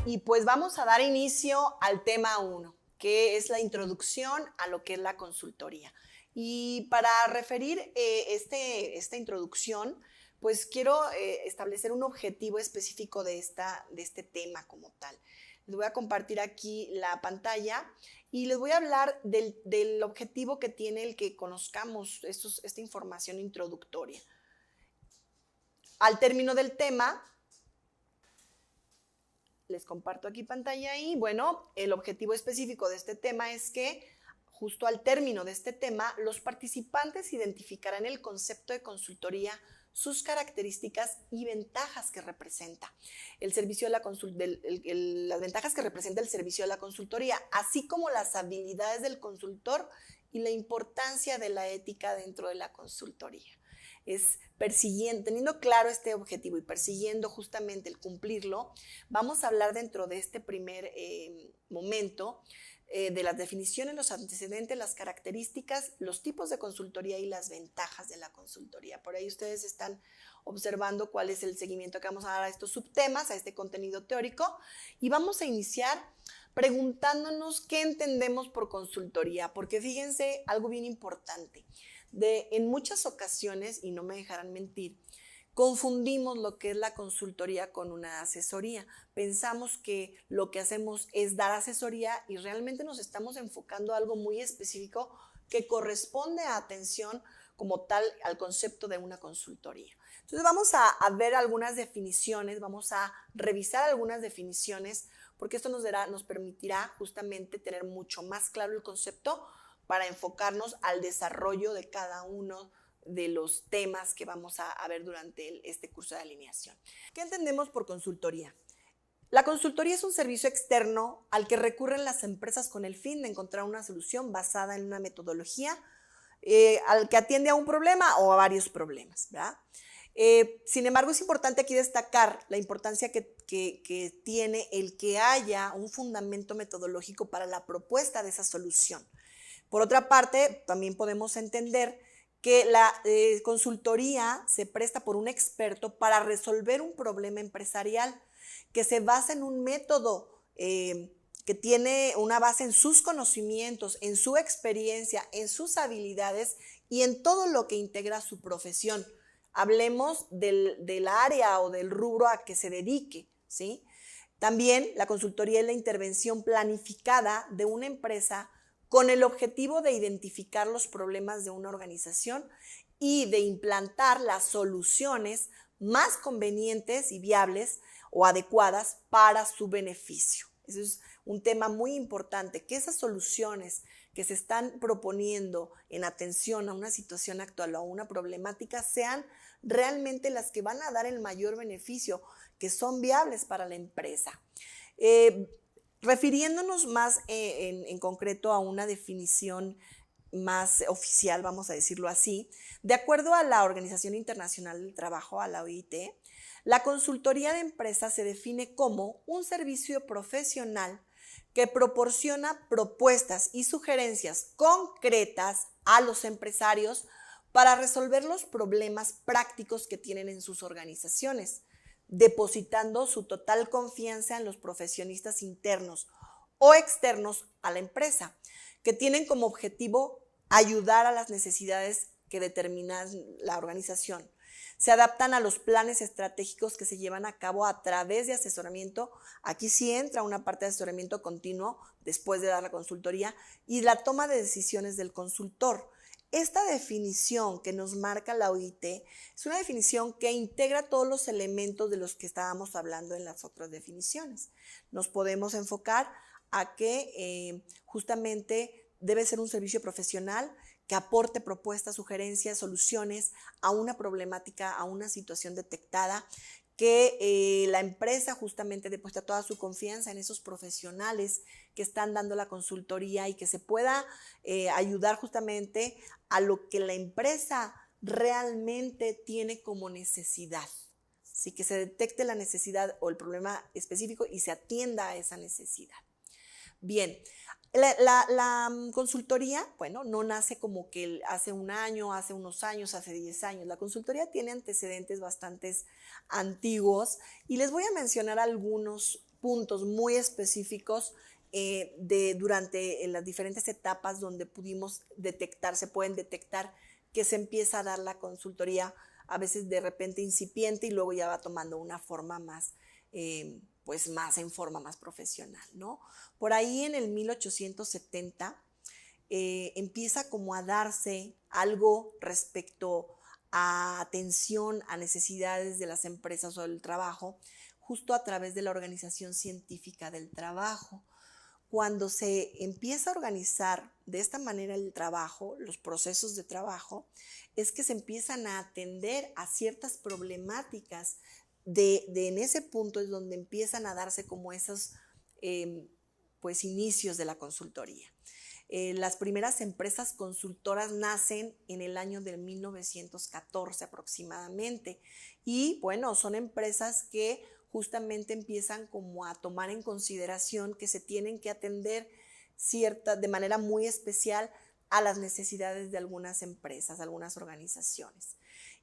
y pues vamos a dar inicio al tema 1, que es la introducción a lo que es la consultoría. Y para referir esta introducción, pues quiero establecer un objetivo específico de este tema como tal. Les voy a compartir aquí la pantalla y les voy a hablar del objetivo que tiene el que conozcamos esta información introductoria. Al término del tema, les comparto aquí pantalla y bueno, el objetivo específico de este tema es que justo al término de este tema, los participantes identificarán el concepto de consultoría, sus características y ventajas que representa el servicio de las ventajas que representa el servicio de la consultoría, así como las habilidades del consultor y la importancia de la ética dentro de la consultoría. Es teniendo claro este objetivo y persiguiendo justamente el cumplirlo, vamos a hablar dentro de este primer momento de las definiciones, los antecedentes, las características, los tipos de consultoría y las ventajas de la consultoría. Por ahí ustedes están observando cuál es el seguimiento que vamos a dar a estos subtemas, a este contenido teórico, y vamos a iniciar preguntándonos qué entendemos por consultoría, porque fíjense algo bien importante. En muchas ocasiones, y no me dejarán mentir, confundimos lo que es la consultoría con una asesoría. Pensamos que lo que hacemos es dar asesoría y realmente nos estamos enfocando a algo muy específico que corresponde a atención como tal al concepto de una consultoría. Entonces vamos a ver algunas definiciones, vamos a revisar algunas definiciones, porque esto nos permitirá justamente tener mucho más claro el concepto para enfocarnos al desarrollo de cada uno de los temas que vamos a ver durante este curso de alineación. ¿Qué entendemos por consultoría? La consultoría es un servicio externo al que recurren las empresas con el fin de encontrar una solución basada en una metodología al que atiende a un problema o a varios problemas, ¿verdad? Sin embargo, es importante aquí destacar la importancia que tiene el que haya un fundamento metodológico para la propuesta de esa solución. Por otra parte, también podemos entender que la consultoría se presta por un experto para resolver un problema empresarial que se basa en un método que tiene una base en sus conocimientos, en su experiencia, en sus habilidades y en todo lo que integra su profesión. Hablemos del área o del rubro a que se dedique, ¿sí? También la consultoría es la intervención planificada de una empresa con el objetivo de identificar los problemas de una organización y de implantar las soluciones más convenientes y viables o adecuadas para su beneficio. Eso es un tema muy importante, que esas soluciones que se están proponiendo en atención a una situación actual o a una problemática sean realmente las que van a dar el mayor beneficio, que son viables para la empresa. Refiriéndonos más en concreto a una definición más oficial, vamos a decirlo así, de acuerdo a la Organización Internacional del Trabajo, a la OIT, la consultoría de empresas se define como un servicio profesional que proporciona propuestas y sugerencias concretas a los empresarios para resolver los problemas prácticos que tienen en sus organizaciones, depositando su total confianza en los profesionistas internos o externos a la empresa, que tienen como objetivo ayudar a las necesidades que determina la organización. Se adaptan a los planes estratégicos que se llevan a cabo a través de asesoramiento. Aquí sí entra una parte de asesoramiento continuo después de dar la consultoría y la toma de decisiones del consultor. Esta definición que nos marca la OIT es una definición que integra todos los elementos de los que estábamos hablando en las otras definiciones. Nos podemos enfocar a que justamente debe ser un servicio profesional que aporte propuestas, sugerencias, soluciones a una problemática, a una situación detectada, que la empresa justamente depuesta toda su confianza en esos profesionales que están dando la consultoría y que se pueda ayudar justamente a lo que la empresa realmente tiene como necesidad. Así que se detecte la necesidad o el problema específico y se atienda a esa necesidad. Bien, la consultoría, bueno, no nace como que hace un año, hace unos años, hace 10 años. La consultoría tiene antecedentes bastante antiguos y les voy a mencionar algunos puntos muy específicos durante las diferentes etapas donde pudimos detectar, se pueden detectar que se empieza a dar la consultoría, a veces de repente incipiente y luego ya va tomando una forma más, pues más en forma más profesional, ¿no? Por ahí en el 1870 empieza como a darse algo respecto a atención a necesidades de las empresas o del trabajo, justo a través de la Organización Científica del Trabajo. Cuando se empieza a organizar de esta manera el trabajo, los procesos de trabajo, es que se empiezan a atender a ciertas problemáticas. En ese punto es donde empiezan a darse como esos pues inicios de la consultoría. Las primeras empresas consultoras nacen en el año de 1914 aproximadamente y bueno, son empresas que justamente empiezan como a tomar en consideración que se tienen que atender de manera muy especial a las necesidades de algunas empresas, algunas organizaciones.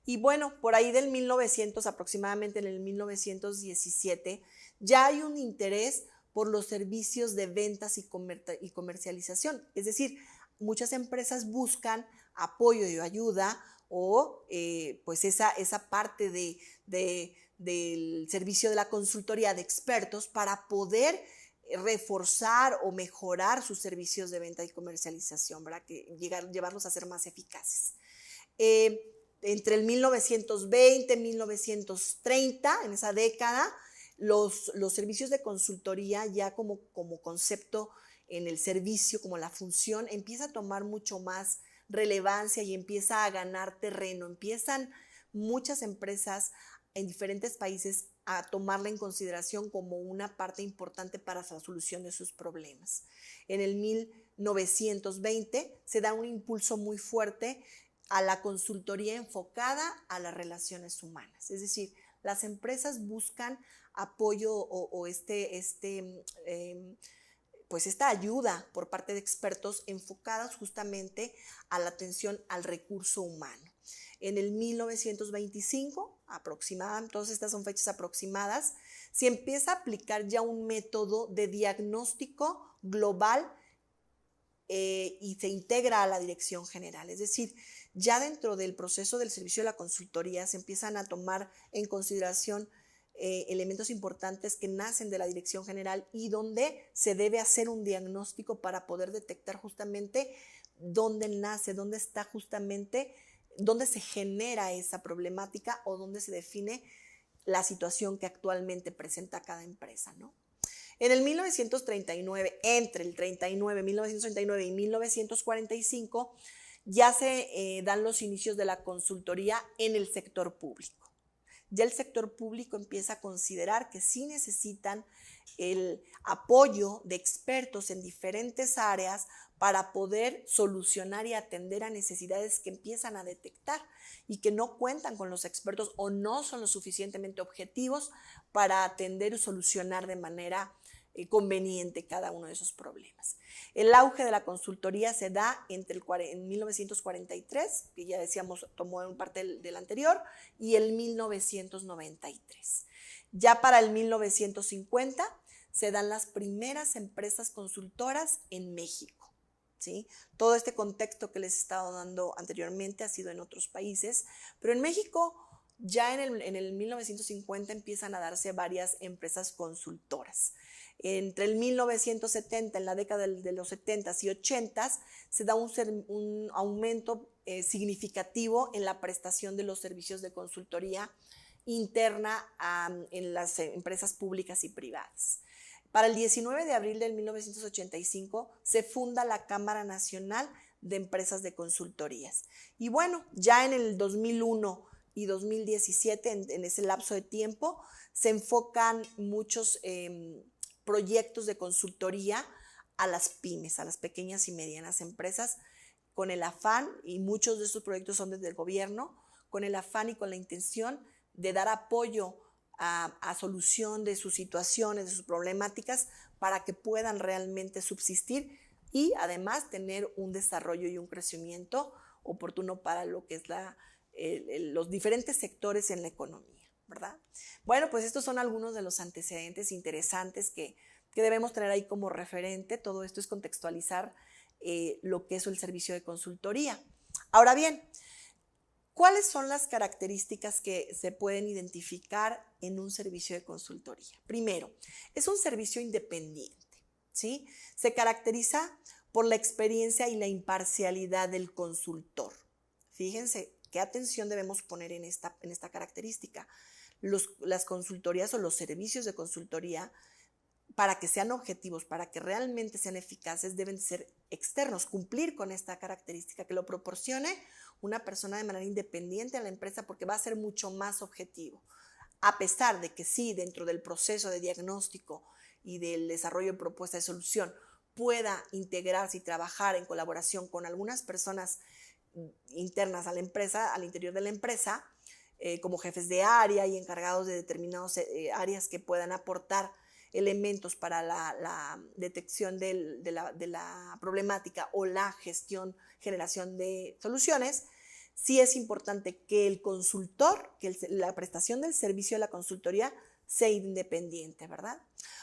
Y bueno, por ahí del 1900, aproximadamente en el 1917, ya hay un interés por los servicios de ventas y comercialización. Es decir, muchas empresas buscan apoyo y ayuda o pues esa parte del servicio de la consultoría de expertos para poder reforzar o mejorar sus servicios de venta y comercialización, ¿verdad? Llevarlos a ser más eficaces. Entre el 1920 y 1930, en esa década, los servicios de consultoría ya como concepto en el servicio, como la función, empieza a tomar mucho más relevancia y empieza a ganar terreno. Empiezan muchas empresas en diferentes países a tomarla en consideración como una parte importante para la solución de sus problemas. En el 1920 se da un impulso muy fuerte a la consultoría enfocada a las relaciones humanas. Es decir, las empresas buscan apoyo o pues esta ayuda por parte de expertos enfocados justamente a la atención al recurso humano. En el 1925, aproximadamente, todas estas son fechas aproximadas, se empieza a aplicar ya un método de diagnóstico global y se integra a la dirección general. Es decir, ya dentro del proceso del servicio de la consultoría se empiezan a tomar en consideración elementos importantes que nacen de la dirección general y donde se debe hacer un diagnóstico para poder detectar justamente dónde nace, dónde está justamente, dónde se genera esa problemática o dónde se define la situación que actualmente presenta cada empresa, ¿no? En el 1939, entre el 1939 y 1945, ya se dan los inicios de la consultoría en el sector público. Ya el sector público empieza a considerar que sí necesitan el apoyo de expertos en diferentes áreas para poder solucionar y atender a necesidades que empiezan a detectar y que no cuentan con los expertos o no son lo suficientemente objetivos para atender y solucionar de manera conveniente cada uno de esos problemas. El auge de la consultoría se da en 1943, que ya decíamos tomó parte del anterior, y el 1993. Ya para el 1950 se dan las primeras empresas consultoras en México. ¿Sí? Todo este contexto que les he estado dando anteriormente ha sido en otros países, pero en México ya en el 1950 empiezan a darse varias empresas consultoras. Entre el 1970, en la década de los 70s y 80s, se da un aumento significativo en la prestación de los servicios de consultoría interna en las empresas públicas y privadas. Para el 19 de abril de 1985 se funda la Cámara Nacional de Empresas de Consultorías. Y bueno, ya en el 2001 y 2017, en ese lapso de tiempo, se enfocan muchos proyectos de consultoría a las pymes, a las pequeñas y medianas empresas, con el afán, y muchos de estos proyectos son desde el gobierno, con el afán y con la intención de dar apoyo a solución de sus situaciones, de sus problemáticas, para que puedan realmente subsistir y además tener un desarrollo y un crecimiento oportuno para lo que es los diferentes sectores en la economía. ¿verdad? Bueno, pues estos son algunos de los antecedentes interesantes que debemos tener ahí como referente. Todo esto es contextualizar lo que es el servicio de consultoría. Ahora bien, ¿cuáles son las características que se pueden identificar en un servicio de consultoría? Primero, es un servicio independiente, ¿sí? Se caracteriza por la experiencia y la imparcialidad del consultor. Fíjense qué atención debemos poner en esta característica. Las consultorías o los servicios de consultoría, para que sean objetivos, para que realmente sean eficaces, deben ser externos, cumplir con esta característica, que lo proporcione una persona de manera independiente a la empresa, porque va a ser mucho más objetivo. A pesar de que sí, dentro del proceso de diagnóstico y del desarrollo de propuesta de solución, pueda integrarse y trabajar en colaboración con algunas personas internas a la empresa, al interior de la empresa, como jefes de área y encargados de determinadas áreas que puedan aportar elementos para la detección de la problemática o la generación de soluciones. Sí es importante que el consultor, que la prestación del servicio de la consultoría sea independiente, ¿verdad?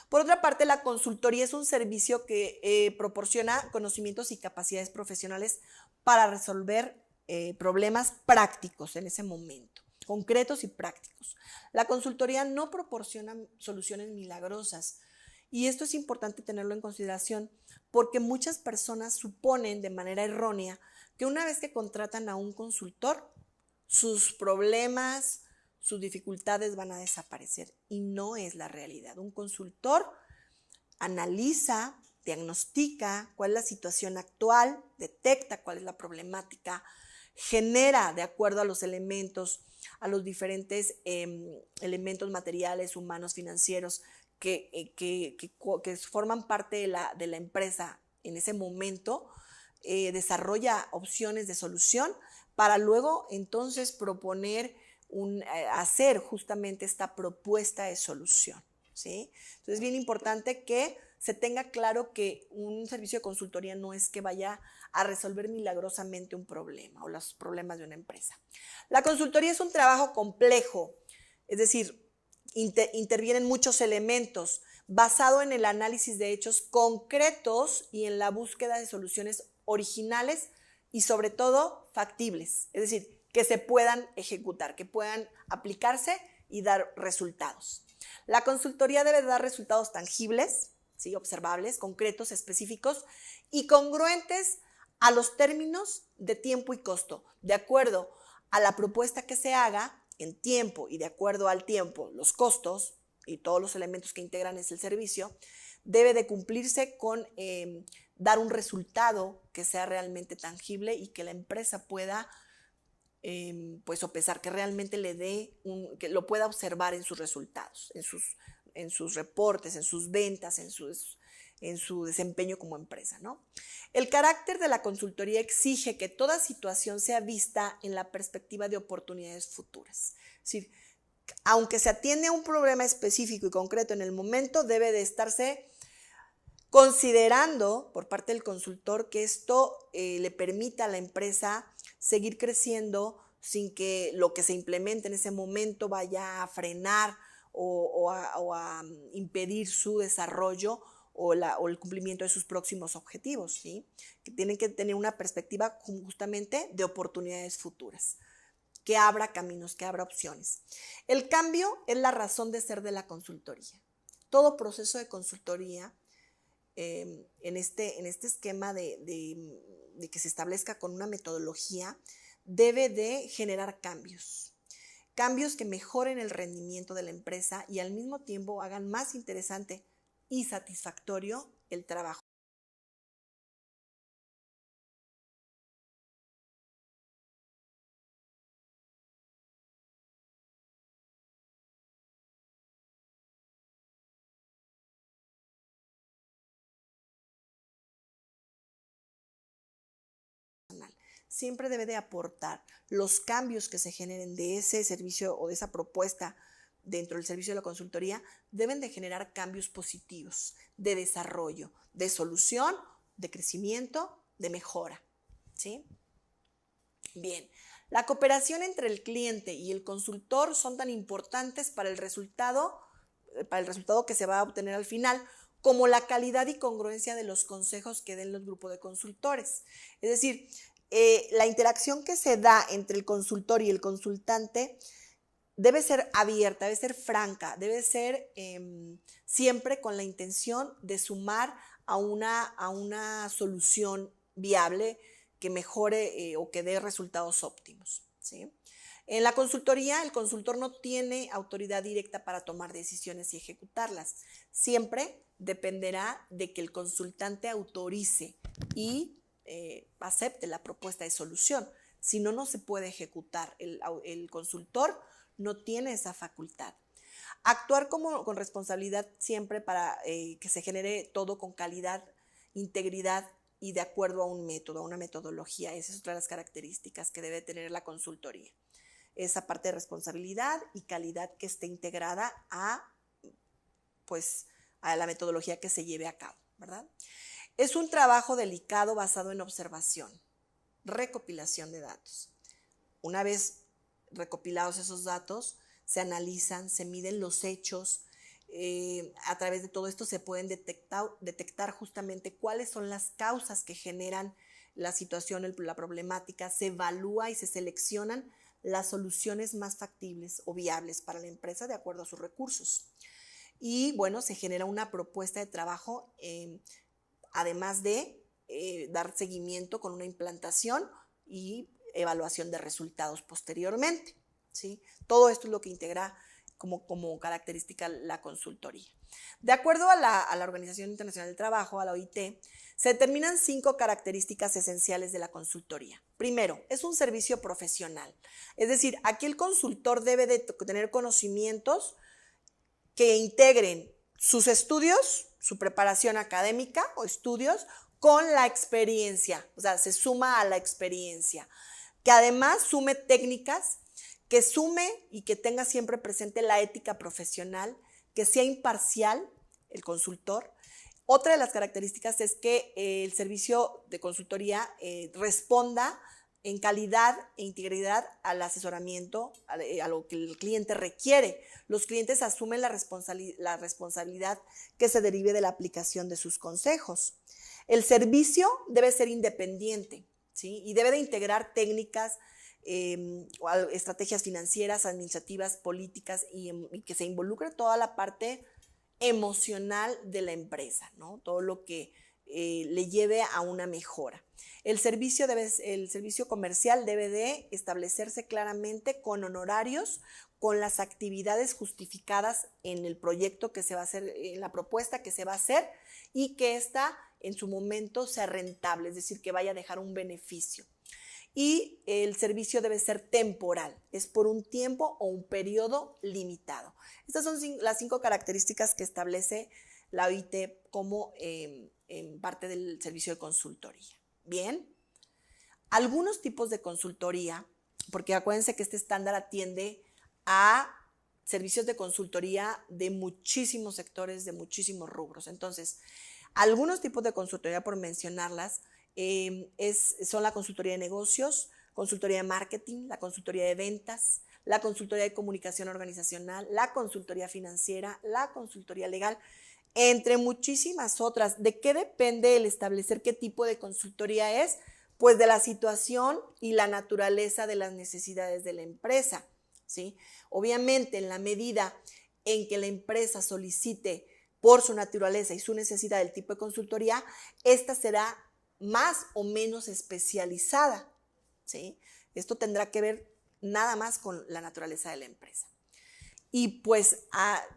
Por otra parte, la consultoría es un servicio que proporciona conocimientos y capacidades profesionales para resolver problemas prácticos en ese momento, concretos y prácticos. La consultoría no proporciona soluciones milagrosas, y esto es importante tenerlo en consideración porque muchas personas suponen de manera errónea que una vez que contratan a un consultor, sus problemas, sus dificultades van a desaparecer, y no es la realidad. Un consultor analiza, diagnostica cuál es la situación actual, detecta cuál es la problemática, genera de acuerdo a los elementos, a los diferentes elementos materiales, humanos, financieros que forman parte de la empresa en ese momento, desarrolla opciones de solución para luego entonces proponer, hacer justamente esta propuesta de solución, ¿sí? Entonces es bien importante que se tenga claro que un servicio de consultoría no es que vaya a resolver milagrosamente un problema o los problemas de una empresa. La consultoría es un trabajo complejo, es decir, intervienen muchos elementos basado en el análisis de hechos concretos y en la búsqueda de soluciones originales y sobre todo factibles, es decir, que se puedan ejecutar, que puedan aplicarse y dar resultados. La consultoría debe dar resultados tangibles, ¿sí?, observables, concretos, específicos y congruentes a los términos de tiempo y costo, de acuerdo a la propuesta que se haga en tiempo y de acuerdo al tiempo, los costos y todos los elementos que integran ese servicio, debe de cumplirse con dar un resultado que sea realmente tangible y que la empresa pueda pues sopesar, que realmente le dé, que lo pueda observar en sus resultados, en sus reportes, en sus ventas, en su desempeño como empresa, ¿no? El carácter de la consultoría exige que toda situación sea vista en la perspectiva de oportunidades futuras. Es decir, aunque se atiende a un problema específico y concreto en el momento, debe de estarse considerando por parte del consultor que esto le permita a la empresa seguir creciendo sin que lo que se implemente en ese momento vaya a frenar o a impedir su desarrollo o el cumplimiento de sus próximos objetivos, ¿sí? Que tienen que tener una perspectiva justamente de oportunidades futuras, que abra caminos, que abra opciones. El cambio es la razón de ser de la consultoría. Todo proceso de consultoría, en este esquema de que se establezca con una metodología, debe de generar cambios que mejoren el rendimiento de la empresa y al mismo tiempo hagan más interesante y satisfactorio el trabajo. Siempre debe de aportar los cambios que se generen de ese servicio o de esa propuesta dentro del servicio de la consultoría, deben de generar cambios positivos de desarrollo, de solución, de crecimiento, de mejora, ¿sí? Bien, La cooperación entre el cliente y el consultor son tan importantes para el resultado que se va a obtener al final, como la calidad y congruencia de los consejos que den los grupos de consultores. Es decir, la interacción que se da entre el consultor y el consultante debe ser abierta, debe ser franca, debe ser siempre con la intención de sumar a una solución viable que mejore o que dé resultados óptimos, ¿sí? En la consultoría, el consultor no tiene autoridad directa para tomar decisiones y ejecutarlas. Siempre dependerá de que el consultante autorice y acepte la propuesta de solución. Si no, no se puede ejecutar. El consultor no tiene esa facultad. Actuar con responsabilidad siempre para que se genere todo con calidad, integridad y de acuerdo a un método, a una metodología. Esa es otra de las características que debe tener la consultoría. Esa parte de responsabilidad y calidad que esté integrada a la metodología que se lleve a cabo, ¿verdad? Es un trabajo delicado basado en observación, recopilación de datos. Una vez recopilados esos datos, se analizan, se miden los hechos. A través de todo esto se pueden detectar justamente cuáles son las causas que generan la situación, la problemática. Se evalúa y se seleccionan las soluciones más factibles o viables para la empresa de acuerdo a sus recursos. Y bueno, se genera una propuesta de trabajo, además de dar seguimiento con una implantación y evaluación de resultados posteriormente, ¿sí? Todo esto es lo que integra como característica la consultoría. De acuerdo a la Organización Internacional del Trabajo, a la OIT, se determinan 5 características esenciales de la consultoría. Primero, es un servicio profesional. Es decir, aquí el consultor debe de tener conocimientos que integren sus estudios, su preparación académica o estudios con la experiencia, o sea, se suma a la experiencia, que además sume técnicas, que sume y que tenga siempre presente la ética profesional, que sea imparcial el consultor. Otra de las características es que el servicio de consultoría responda en calidad e integridad al asesoramiento, a lo que el cliente requiere. Los clientes asumen la responsabilidad que se derive de la aplicación de sus consejos. El servicio debe ser independiente, ¿sí? Y debe de integrar técnicas, estrategias financieras, administrativas, políticas y que se involucre toda la parte emocional de la empresa, ¿no? Todo lo que le lleve a una mejora. El servicio comercial debe de establecerse claramente con honorarios, con las actividades justificadas en el proyecto que se va a hacer, en la propuesta que se va a hacer, y que ésta en su momento sea rentable, es decir, que vaya a dejar un beneficio. Y el servicio debe ser temporal, es por un tiempo o un periodo limitado. Estas son las 5 características que establece la OIT como en parte del servicio de consultoría. Bien, algunos tipos de consultoría, porque acuérdense que este estándar atiende a servicios de consultoría de muchísimos sectores, de muchísimos rubros. Entonces, algunos tipos de consultoría, por mencionarlas, son la consultoría de negocios, consultoría de marketing, la consultoría de ventas, la consultoría de comunicación organizacional, la consultoría financiera, la consultoría legal, entre muchísimas otras. ¿De qué depende el establecer qué tipo de consultoría es? Pues de la situación y la naturaleza de las necesidades de la empresa, ¿sí? Obviamente, en la medida en que la empresa solicite por su naturaleza y su necesidad del tipo de consultoría, esta será más o menos especializada, ¿sí? Esto tendrá que ver nada más con la naturaleza de la empresa. Y pues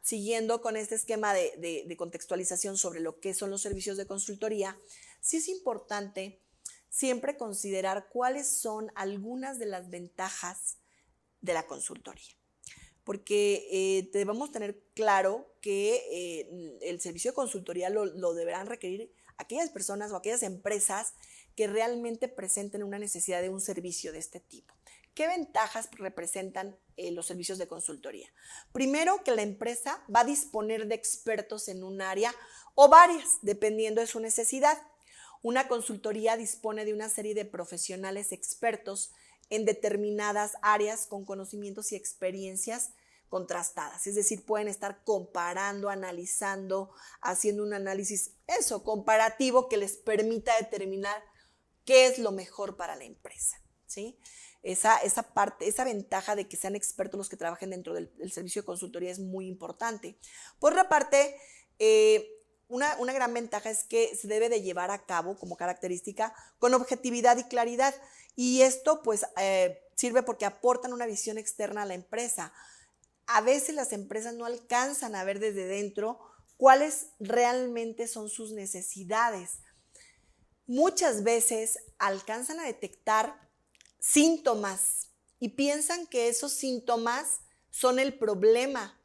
siguiendo con este esquema de contextualización sobre lo que son los servicios de consultoría, sí es importante siempre considerar cuáles son algunas de las ventajas de la consultoría. Porque debemos tener claro que el servicio de consultoría lo deberán requerir aquellas personas o aquellas empresas que realmente presenten una necesidad de un servicio de este tipo. ¿Qué ventajas representan los servicios de consultoría? Primero, que la empresa va a disponer de expertos en un área o varias, dependiendo de su necesidad. Una consultoría dispone de una serie de profesionales expertos en determinadas áreas con conocimientos y experiencias contrastadas. Es decir, pueden estar comparando, analizando, haciendo un análisis, comparativo que les permita determinar qué es lo mejor para la empresa, ¿sí? Esa parte, esa ventaja de que sean expertos los que trabajen dentro del servicio de consultoría es muy importante. Por otra parte, una gran ventaja es que se debe de llevar a cabo como característica con objetividad y claridad. Y esto pues sirve porque aportan una visión externa a la empresa. A veces las empresas no alcanzan a ver desde dentro cuáles realmente son sus necesidades. Muchas veces alcanzan a detectar síntomas y piensan que esos síntomas son el problema.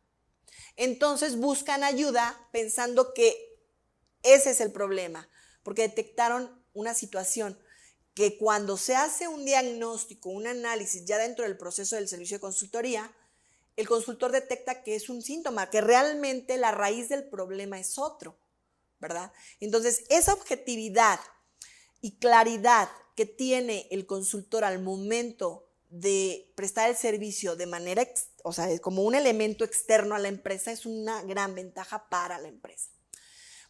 Entonces buscan ayuda pensando que ese es el problema, porque detectaron una situación que cuando se hace un diagnóstico, un análisis ya dentro del proceso del servicio de consultoría, el consultor detecta que es un síntoma, que realmente la raíz del problema es otro, ¿verdad? Entonces, esa objetividad y claridad que tiene el consultor al momento de prestar el servicio de manera, como un elemento externo a la empresa, es una gran ventaja para la empresa.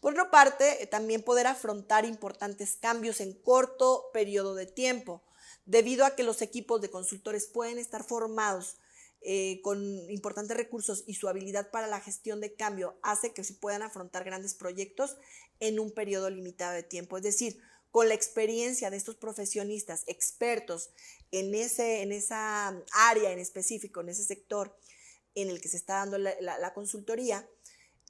Por otra parte, también poder afrontar importantes cambios en corto periodo de tiempo, debido a que los equipos de consultores pueden estar formados con importantes recursos y su habilidad para la gestión de cambio hace que se puedan afrontar grandes proyectos en un periodo limitado de tiempo. Es decir, con la experiencia de estos profesionistas expertos en esa área en específico, en ese sector en el que se está dando la consultoría,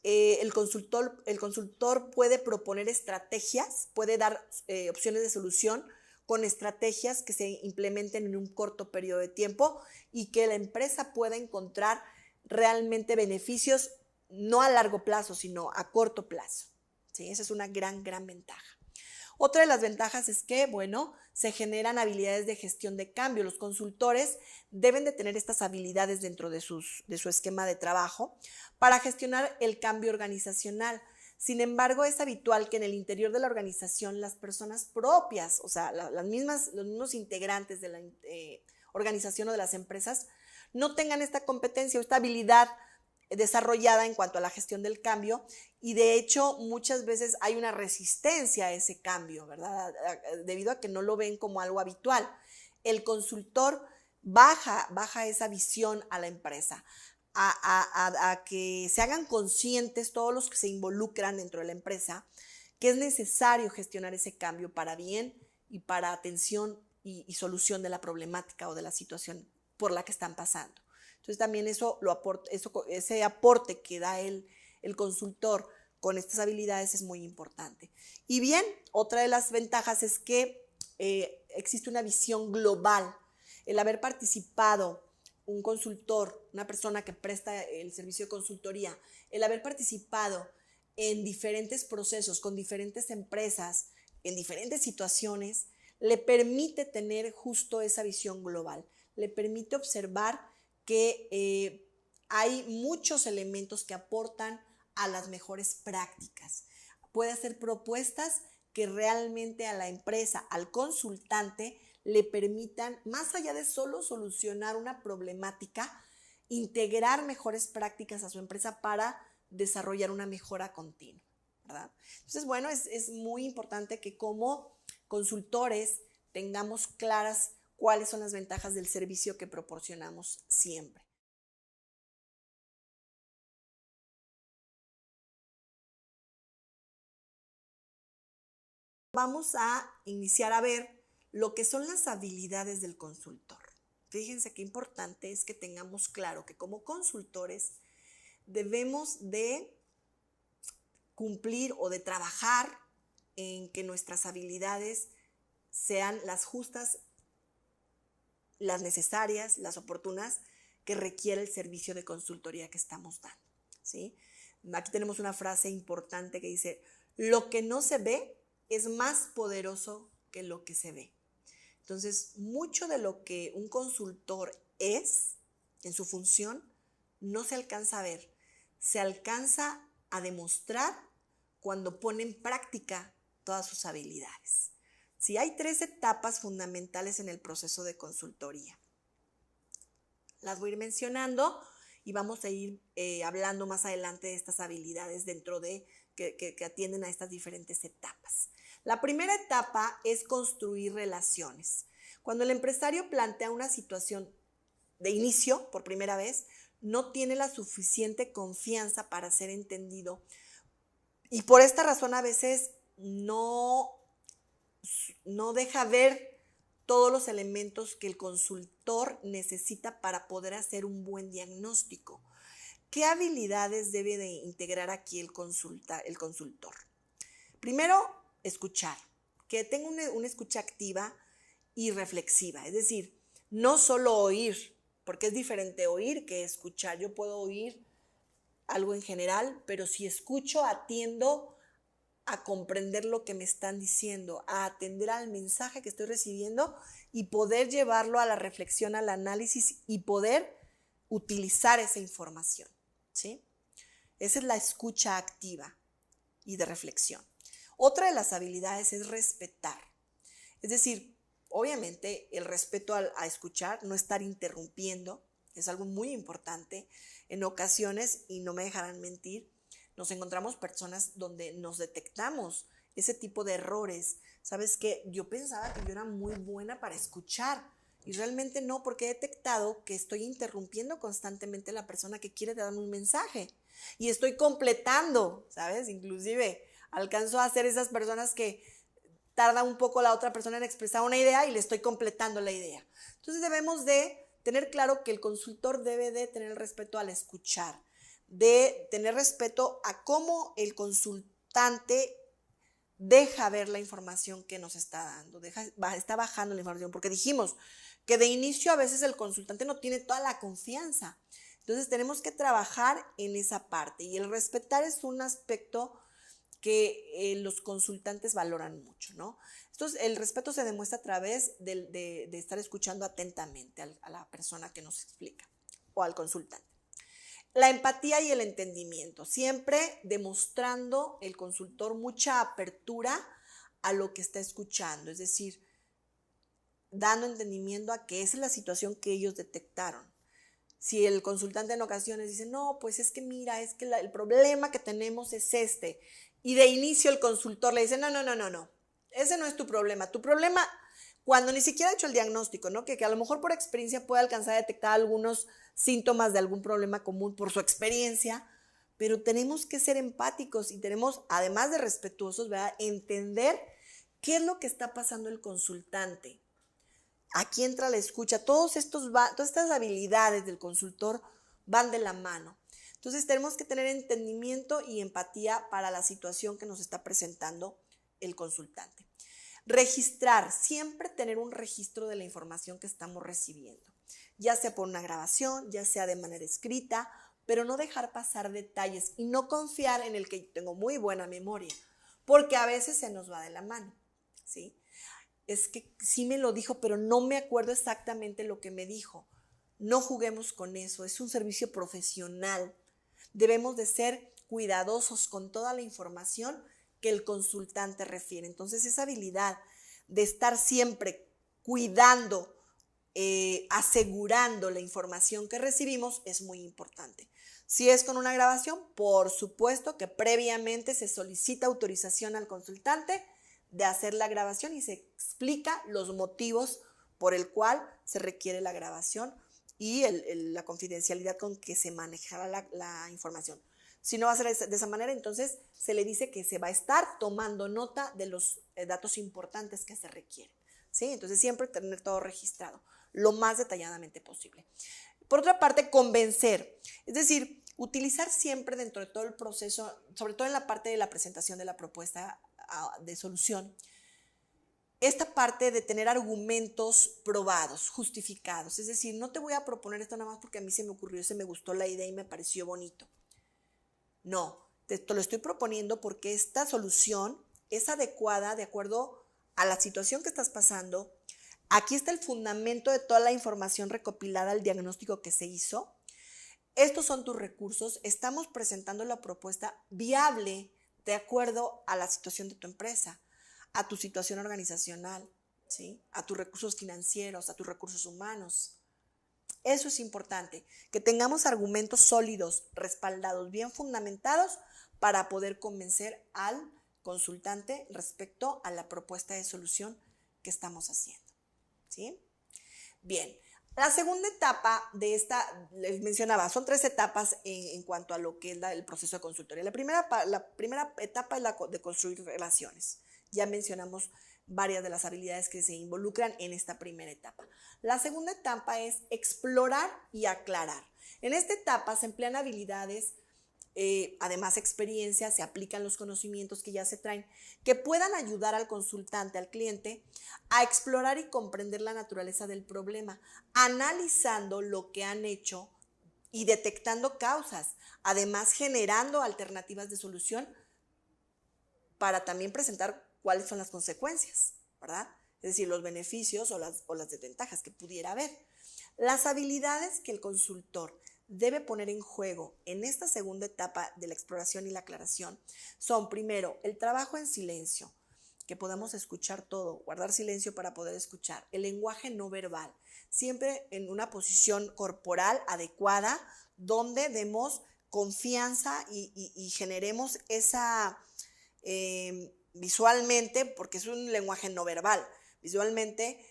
el consultor puede proponer estrategias, puede dar opciones de solución con estrategias que se implementen en un corto periodo de tiempo y que la empresa pueda encontrar realmente beneficios no a largo plazo, sino a corto plazo. ¿Sí? Esa es una gran ventaja. Otra de las ventajas es que, se generan habilidades de gestión de cambio. Los consultores deben de tener estas habilidades dentro de su esquema de trabajo para gestionar el cambio organizacional. Sin embargo, es habitual que en el interior de la organización las personas propias, o sea, los mismos integrantes de la organización o de las empresas, no tengan esta competencia o esta habilidad desarrollada en cuanto a la gestión del cambio, y de hecho muchas veces hay una resistencia a ese cambio, ¿verdad? Debido a que no lo ven como algo habitual. El consultor baja esa visión a la empresa, a que se hagan conscientes todos los que se involucran dentro de la empresa que es necesario gestionar ese cambio para bien y para atención y solución de la problemática o de la situación por la que están pasando. Entonces también ese aporte que da el consultor con estas habilidades es muy importante. Y bien, otra de las ventajas es que existe una visión global. El haber participado un consultor, una persona que presta el servicio de consultoría, el haber participado en diferentes procesos, con diferentes empresas, en diferentes situaciones, le permite tener justo esa visión global, le permite observar que hay muchos elementos que aportan a las mejores prácticas. Puede hacer propuestas que realmente a la empresa, al consultante, le permitan, más allá de solo solucionar una problemática, integrar mejores prácticas a su empresa para desarrollar una mejora continua, ¿verdad? Entonces, es muy importante que como consultores tengamos claras cuáles son las ventajas del servicio que proporcionamos siempre. Vamos a iniciar a ver lo que son las habilidades del consultor. Fíjense qué importante es que tengamos claro que como consultores debemos de cumplir o de trabajar en que nuestras habilidades sean las justas, las necesarias, las oportunas que requiere el servicio de consultoría que estamos dando, ¿sí? Aquí tenemos una frase importante que dice: lo que no se ve es más poderoso que lo que se ve. Entonces, mucho de lo que un consultor es en su función no se alcanza a ver, se alcanza a demostrar cuando pone en práctica todas sus habilidades. Sí, hay 3 etapas fundamentales en el proceso de consultoría. Las voy a ir mencionando y vamos a ir hablando más adelante de estas habilidades dentro de que atienden a estas diferentes etapas. La primera etapa es construir relaciones. Cuando el empresario plantea una situación de inicio, por primera vez, no tiene la suficiente confianza para ser entendido y por esta razón a veces no deja ver todos los elementos que el consultor necesita para poder hacer un buen diagnóstico. ¿Qué habilidades debe de integrar aquí el consultor? Primero, escuchar, que tenga una escucha activa y reflexiva, es decir, no solo oír, porque es diferente oír que escuchar. Yo puedo oír algo en general, pero si escucho, atiendo a comprender lo que me están diciendo, a atender al mensaje que estoy recibiendo y poder llevarlo a la reflexión, al análisis y poder utilizar esa información, ¿sí? Esa es la escucha activa y de reflexión. Otra de las habilidades es respetar. Es decir, obviamente el respeto a escuchar, no estar interrumpiendo, es algo muy importante. En ocasiones, y no me dejarán mentir, nos encontramos personas donde nos detectamos ese tipo de errores. ¿Sabes qué? Yo pensaba que yo era muy buena para escuchar y realmente no, porque he detectado que estoy interrumpiendo constantemente a la persona que quiere darme un mensaje y estoy completando, ¿sabes? Inclusive alcanzo a ser esas personas que tarda un poco la otra persona en expresar una idea y le estoy completando la idea. Entonces debemos de tener claro que el consultor debe de tener el respeto al escuchar, de tener respeto a cómo el consultante deja ver la información que nos está dando, está bajando la información, porque dijimos que de inicio a veces el consultante no tiene toda la confianza. Entonces tenemos que trabajar en esa parte y el respetar es un aspecto que los consultantes valoran mucho, ¿no? Entonces, el respeto se demuestra a través de estar escuchando atentamente a la persona que nos explica o al consultante. La empatía y el entendimiento, siempre demostrando el consultor mucha apertura a lo que está escuchando, es decir, dando entendimiento a que esa es la situación que ellos detectaron. Si el consultante en ocasiones dice, no, pues es que mira, es que el problema que tenemos es este, y de inicio el consultor le dice, no, ese no es tu problema cuando ni siquiera ha hecho el diagnóstico, ¿no? Que a lo mejor por experiencia puede alcanzar a detectar algunos síntomas de algún problema común por su experiencia, pero tenemos que ser empáticos y tenemos, además de respetuosos, ¿verdad?, entender qué es lo que está pasando el consultante. Aquí entra la escucha, todas estas habilidades del consultor van de la mano. Entonces tenemos que tener entendimiento y empatía para la situación que nos está presentando el consultante. Registrar, siempre tener un registro de la información que estamos recibiendo, ya sea por una grabación, ya sea de manera escrita, pero no dejar pasar detalles y no confiar en el que tengo muy buena memoria, porque a veces se nos va de la mano, ¿sí? Es que sí me lo dijo, pero no me acuerdo exactamente lo que me dijo. No juguemos con eso, es un servicio profesional. Debemos de ser cuidadosos con toda la información que el consultante refiere. Entonces, esa habilidad de estar siempre cuidando, asegurando la información que recibimos es muy importante. Si es con una grabación, por supuesto que previamente se solicita autorización al consultante de hacer la grabación y se explica los motivos por el cual se requiere la grabación y la confidencialidad con que se manejará la información. Si no va a ser de esa manera, entonces se le dice que se va a estar tomando nota de los datos importantes que se requieren, ¿sí? Entonces siempre tener todo registrado lo más detalladamente posible. Por otra parte, convencer, es decir, utilizar siempre dentro de todo el proceso, sobre todo en la parte de la presentación de la propuesta de solución, esta parte de tener argumentos probados, justificados. Es decir, no te voy a proponer esto nada más porque a mí se me ocurrió, se me gustó la idea y me pareció bonito. No, te lo estoy proponiendo porque esta solución es adecuada de acuerdo a la situación que estás pasando. Aquí está el fundamento de toda la información recopilada al diagnóstico que se hizo. Estos son tus recursos. Estamos presentando la propuesta viable de acuerdo a la situación de tu empresa. a tu situación organizacional, ¿sí? A tus recursos financieros, a tus recursos humanos. Eso es importante, que tengamos argumentos sólidos, respaldados, bien fundamentados para poder convencer al consultante respecto a la propuesta de solución que estamos haciendo, ¿sí? Bien, la segunda etapa de esta, les mencionaba, son 3 etapas en cuanto a lo que es el proceso de consultoría. La primera etapa es la de construir relaciones. Ya mencionamos varias de las habilidades que se involucran en esta primera etapa. La segunda etapa es explorar y aclarar. En esta etapa se emplean habilidades, además experiencia, se aplican los conocimientos que ya se traen, que puedan ayudar al consultante, al cliente, a explorar y comprender la naturaleza del problema, analizando lo que han hecho y detectando causas, además generando alternativas de solución para también presentar cuáles son las consecuencias, ¿verdad? Es decir, los beneficios o las desventajas que pudiera haber. Las habilidades que el consultor debe poner en juego en esta segunda etapa de la exploración y la aclaración son, primero, el trabajo en silencio, que podamos escuchar todo, guardar silencio para poder escuchar, el lenguaje no verbal, siempre en una posición corporal adecuada, donde demos confianza y generemos esa, visualmente, porque es un lenguaje no verbal, visualmente,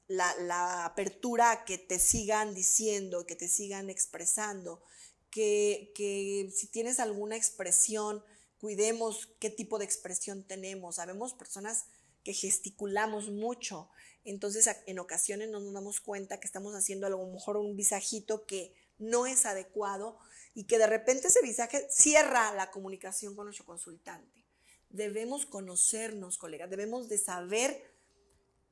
la apertura a que te sigan diciendo, que te sigan expresando, que si tienes alguna expresión, cuidemos qué tipo de expresión tenemos. Sabemos personas que gesticulamos mucho, entonces en ocasiones no nos damos cuenta que estamos haciendo a lo mejor un visajito que no es adecuado y que de repente ese visaje cierra la comunicación con nuestro consultante. Debemos conocernos, colegas, debemos de saber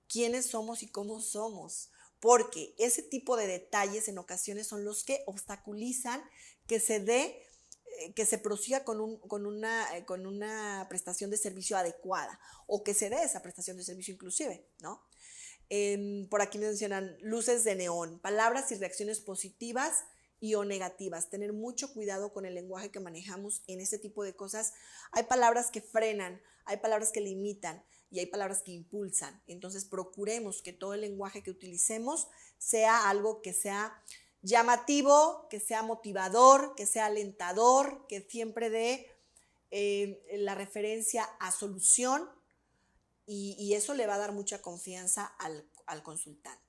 quiénes somos y cómo somos, porque ese tipo de detalles en ocasiones son los que obstaculizan que se prosiga con una prestación de servicio adecuada o que se dé esa prestación de servicio inclusive, ¿no? Por aquí mencionan luces de neón, palabras y reacciones positivas y o negativas, tener mucho cuidado con el lenguaje que manejamos en este tipo de cosas. Hay palabras que frenan, hay palabras que limitan y hay palabras que impulsan. Entonces procuremos que todo el lenguaje que utilicemos sea algo que sea llamativo, que sea motivador, que sea alentador, que siempre dé la referencia a solución y eso le va a dar mucha confianza al consultante.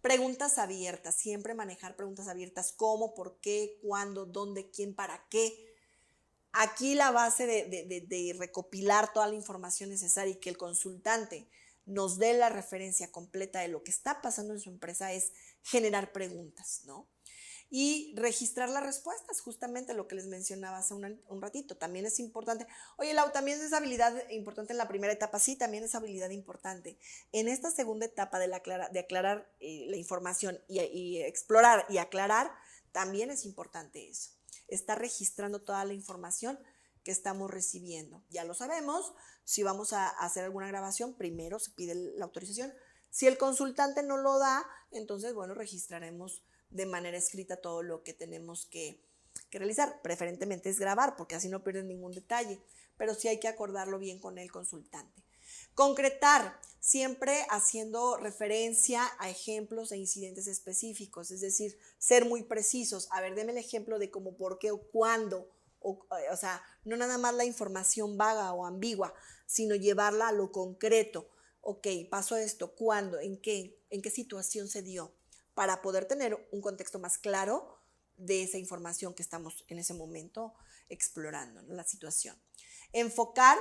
Preguntas abiertas, siempre manejar preguntas abiertas, cómo, por qué, cuándo, dónde, quién, para qué. Aquí la base de recopilar toda la información necesaria y que el consultante nos dé la referencia completa de lo que está pasando en su empresa es generar preguntas, ¿no? Y registrar las respuestas, justamente lo que les mencionaba hace un ratito, también es importante. Oye, Lau, también es habilidad importante en la primera etapa, sí, también es habilidad importante. En esta segunda etapa de aclarar la información y explorar y aclarar, también es importante eso. Está registrando toda la información que estamos recibiendo. Ya lo sabemos, si vamos a hacer alguna grabación, primero se pide la autorización. Si el consultante no lo da, entonces, bueno, registraremos de manera escrita todo lo que tenemos que realizar. Preferentemente es grabar, porque así no pierden ningún detalle, pero sí hay que acordarlo bien con el consultante. Concretar, siempre haciendo referencia a ejemplos e incidentes específicos, es decir, ser muy precisos. A ver, deme el ejemplo de cómo, por qué o cuándo, o sea, no nada más la información vaga o ambigua, sino llevarla a lo concreto. Ok, pasó esto, ¿cuándo? ¿En qué situación se dio? Para poder tener un contexto más claro de esa información que estamos en ese momento explorando, ¿no? La situación. Enfocar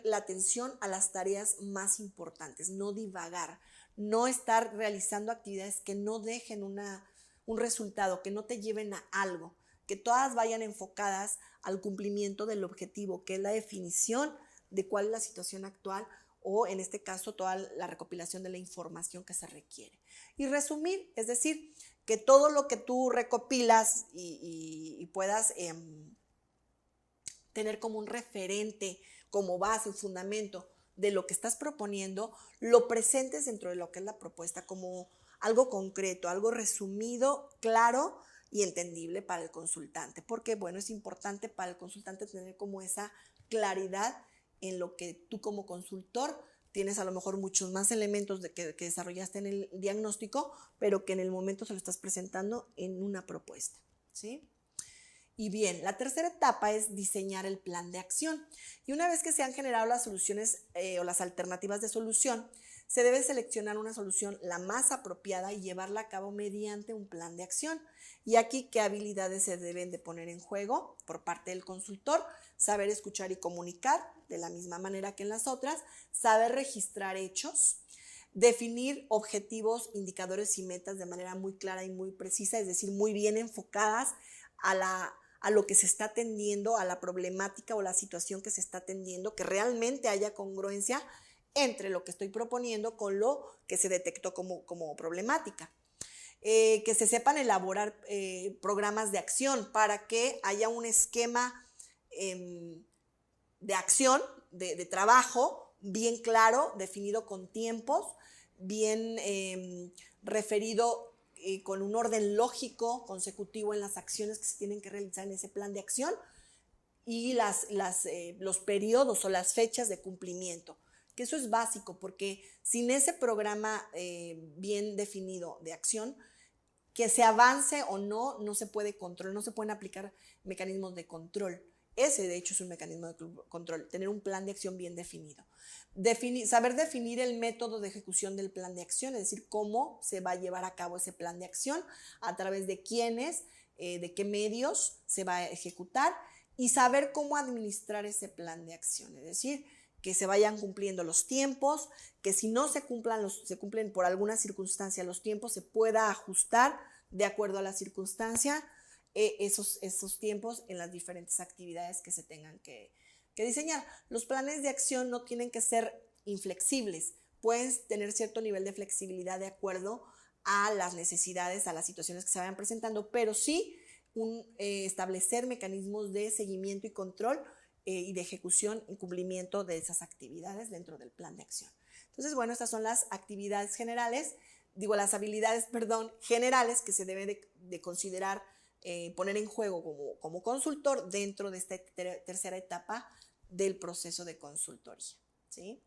la atención a las tareas más importantes, no divagar, no estar realizando actividades que no dejen un resultado, que no te lleven a algo, que todas vayan enfocadas al cumplimiento del objetivo, que es la definición de cuál es la situación actual o en este caso toda la recopilación de la información que se requiere. Y resumir, es decir, que todo lo que tú recopilas y puedas tener como un referente, como base, un fundamento de lo que estás proponiendo, lo presentes dentro de lo que es la propuesta como algo concreto, algo resumido, claro y entendible para el consultante, porque bueno, es importante para el consultante tener como esa claridad en lo que tú como consultor tienes a lo mejor muchos más elementos que desarrollaste en el diagnóstico, pero que en el momento se lo estás presentando en una propuesta, ¿sí? Y bien, la tercera etapa es diseñar el plan de acción. Y una vez que se han generado las soluciones o las alternativas de solución, se debe seleccionar una solución la más apropiada y llevarla a cabo mediante un plan de acción. Y aquí, ¿qué habilidades se deben de poner en juego por parte del consultor? Saber escuchar y comunicar de la misma manera que en las otras, saber registrar hechos, definir objetivos, indicadores y metas de manera muy clara y muy precisa, es decir, muy bien enfocadas a lo que se está atendiendo, a la problemática o la situación que se está atendiendo, que realmente haya congruencia entre lo que estoy proponiendo con lo que se detectó como problemática. Que se sepan elaborar programas de acción para que haya un esquema de acción, de trabajo bien claro, definido con tiempos, bien referido con un orden lógico, consecutivo en las acciones que se tienen que realizar en ese plan de acción y los periodos o las fechas de cumplimiento. Que eso es básico porque sin ese programa bien definido de acción, que se avance o no, no se puede controlar, no se pueden aplicar mecanismos de control. Ese, de hecho, es un mecanismo de control, tener un plan de acción bien definido. Saber definir el método de ejecución del plan de acción, es decir, cómo se va a llevar a cabo ese plan de acción, a través de quiénes, de qué medios se va a ejecutar y saber cómo administrar ese plan de acción, es decir, que se vayan cumpliendo los tiempos, que si no se cumplen por alguna circunstancia los tiempos, se pueda ajustar de acuerdo a la circunstancia esos tiempos en las diferentes actividades que se tengan que diseñar. Los planes de acción no tienen que ser inflexibles, pueden tener cierto nivel de flexibilidad de acuerdo a las necesidades, a las situaciones que se vayan presentando, pero sí establecer mecanismos de seguimiento y control y de ejecución y cumplimiento de esas actividades dentro del plan de acción. Entonces, bueno, estas son las actividades generales, las habilidades, generales que se debe de considerar poner en juego como consultor dentro de esta tercera etapa del proceso de consultoría, ¿sí?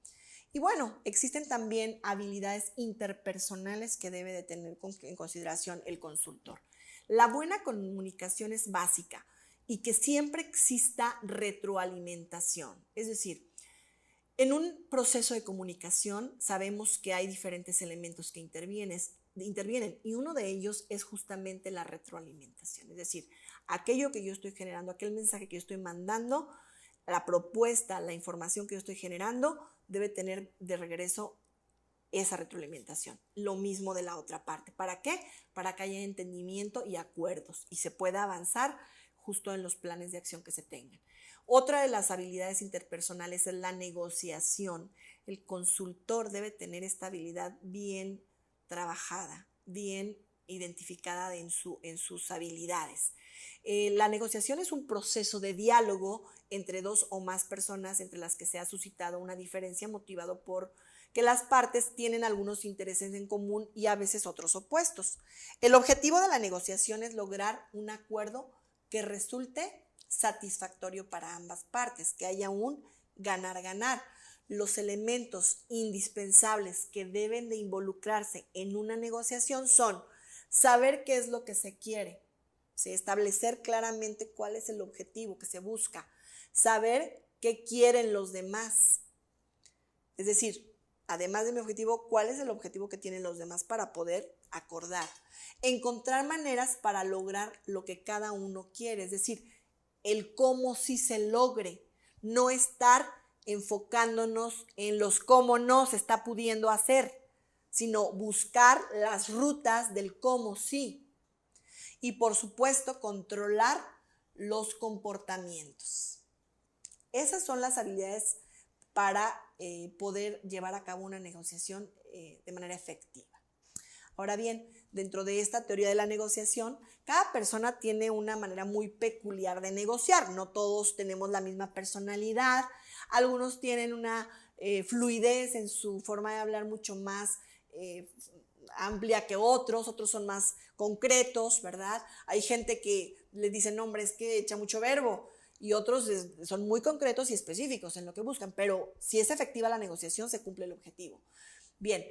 Y bueno, existen también habilidades interpersonales que debe de tener en consideración el consultor. La buena comunicación es básica y que siempre exista retroalimentación. Es decir, en un proceso de comunicación sabemos que hay diferentes elementos que intervienen y uno de ellos es justamente la retroalimentación. Es decir, aquello que yo estoy generando, aquel mensaje que yo estoy mandando, la propuesta, la información que yo estoy generando debe tener de regreso esa retroalimentación. Lo mismo de la otra parte. ¿Para qué? Para que haya entendimiento y acuerdos y se pueda avanzar justo en los planes de acción que se tengan. Otra de las habilidades interpersonales es la negociación. El consultor debe tener esta habilidad bien trabajada, bien identificada en sus habilidades. La negociación es un proceso de diálogo entre dos o más personas entre las que se ha suscitado una diferencia motivado por que las partes tienen algunos intereses en común y a veces otros opuestos. El objetivo de la negociación es lograr un acuerdo que resulte satisfactorio para ambas partes, que haya un ganar-ganar. Los elementos indispensables que deben de involucrarse en una negociación son saber qué es lo que se quiere, ¿sí? Establecer claramente cuál es el objetivo que se busca, saber qué quieren los demás, es decir, además de mi objetivo, cuál es el objetivo que tienen los demás para poder acordar, encontrar maneras para lograr lo que cada uno quiere, es decir, el cómo sí se logre, no estar enfocándonos en los cómo no se está pudiendo hacer, sino buscar las rutas del cómo sí. Y por supuesto, controlar los comportamientos. Esas son las habilidades para poder llevar a cabo una negociación de manera efectiva. Ahora bien, dentro de esta teoría de la negociación, cada persona tiene una manera muy peculiar de negociar. No todos tenemos la misma personalidad, algunos tienen una fluidez en su forma de hablar mucho más amplia que otros son más concretos, ¿verdad? Hay gente que le dicen, hombre, es que echa mucho verbo, y otros son muy concretos y específicos en lo que buscan, pero si es efectiva la negociación, se cumple el objetivo. Bien,